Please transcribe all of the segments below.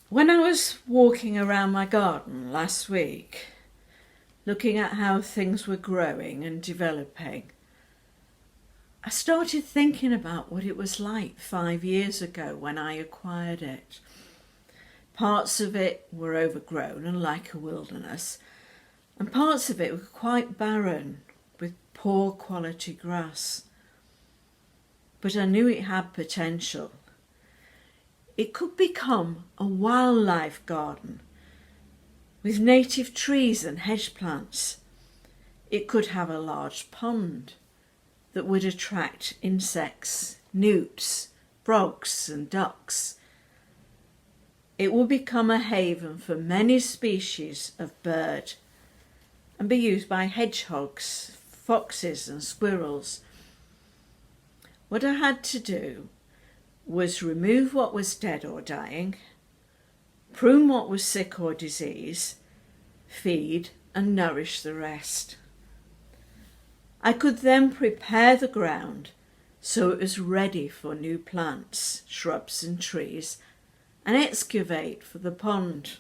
When I was walking around my garden last week, looking at how things were growing and developing, I started thinking about what it was like 5 years ago when I acquired it. Parts of it were overgrown and like a wilderness, and parts of it were quite barren with poor quality grass. But I knew it had potential. It could become a wildlife garden with native trees and hedge plants. It could have a large pond that would attract insects, newts, frogs and ducks. It would become a haven for many species of bird and be used by hedgehogs, foxes and squirrels. What I had to do was remove what was dead or dying, prune what was sick or diseased, feed and nourish the rest. I could then prepare the ground so it was ready for new plants, shrubs and trees, and excavate for the pond.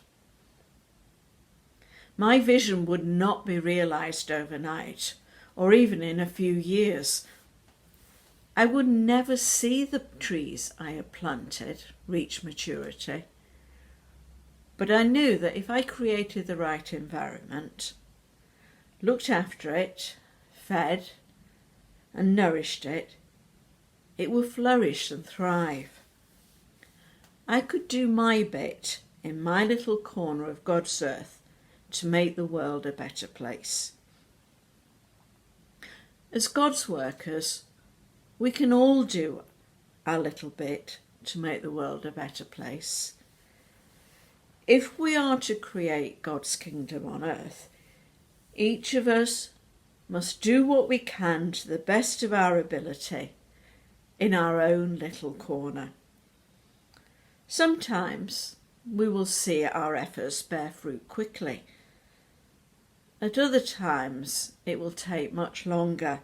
My vision would not be realised overnight or even in a few years. I would never see the trees I had planted reach maturity. But I knew that if I created the right environment, looked after it, fed and nourished it, it would flourish and thrive. I could do my bit in my little corner of God's earth to make the world a better place. As God's workers, we can all do our little bit to make the world a better place. If we are to create God's kingdom on earth, each of us must do what we can to the best of our ability in our own little corner. Sometimes we will see our efforts bear fruit quickly. At other times it will take much longer,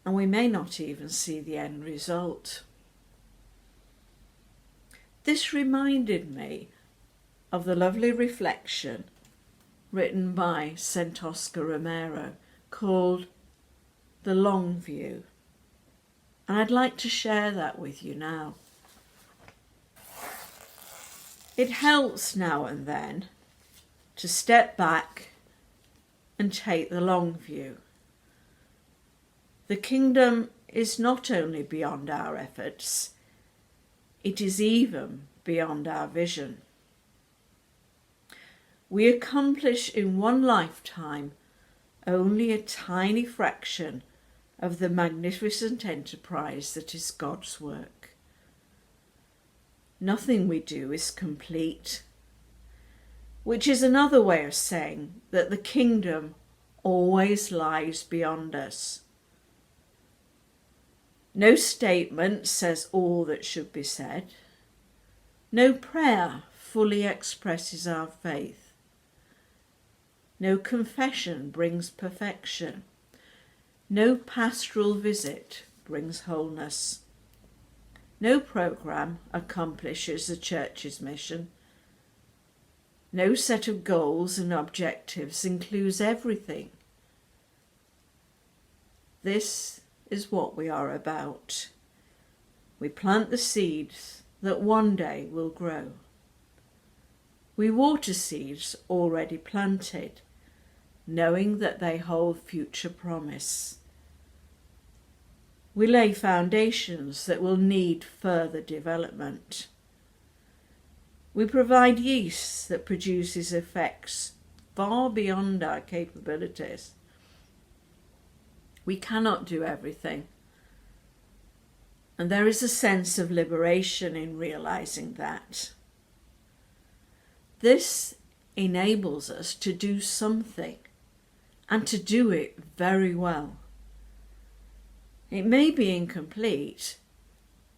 and we may not even see the end result. This reminded me of the lovely reflection written by St. Oscar Romero called The Long View, and I'd like to share that with you now. It helps now and then to step back and take the long view. The kingdom is not only beyond our efforts, it is even beyond our vision. We accomplish in one lifetime only a tiny fraction of the magnificent enterprise that is God's work. Nothing we do is complete, which is another way of saying that the kingdom always lies beyond us. No statement says all that should be said. No prayer fully expresses our faith. No confession brings perfection. No pastoral visit brings wholeness. No programme accomplishes the church's mission. No set of goals and objectives includes everything. This is what we are about. We plant the seeds that one day will grow. We water seeds already planted, knowing that they hold future promise. We lay foundations that will need further development. We provide yeast that produces effects far beyond our capabilities. We cannot do everything, and there is a sense of liberation in realizing that. This enables us to do something, and to do it very well. It may be incomplete,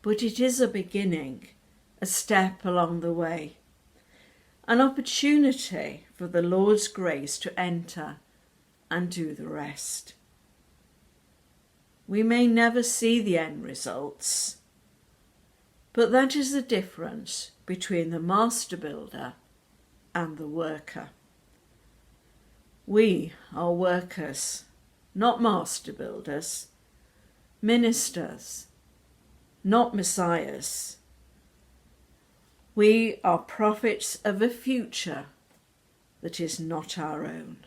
but it is a beginning, a step along the way, an opportunity for the Lord's grace to enter and do the rest. We may never see the end results, but that is the difference between the master builder and the worker. We are workers, not master builders, ministers, not messiahs. We are prophets of a future that is not our own.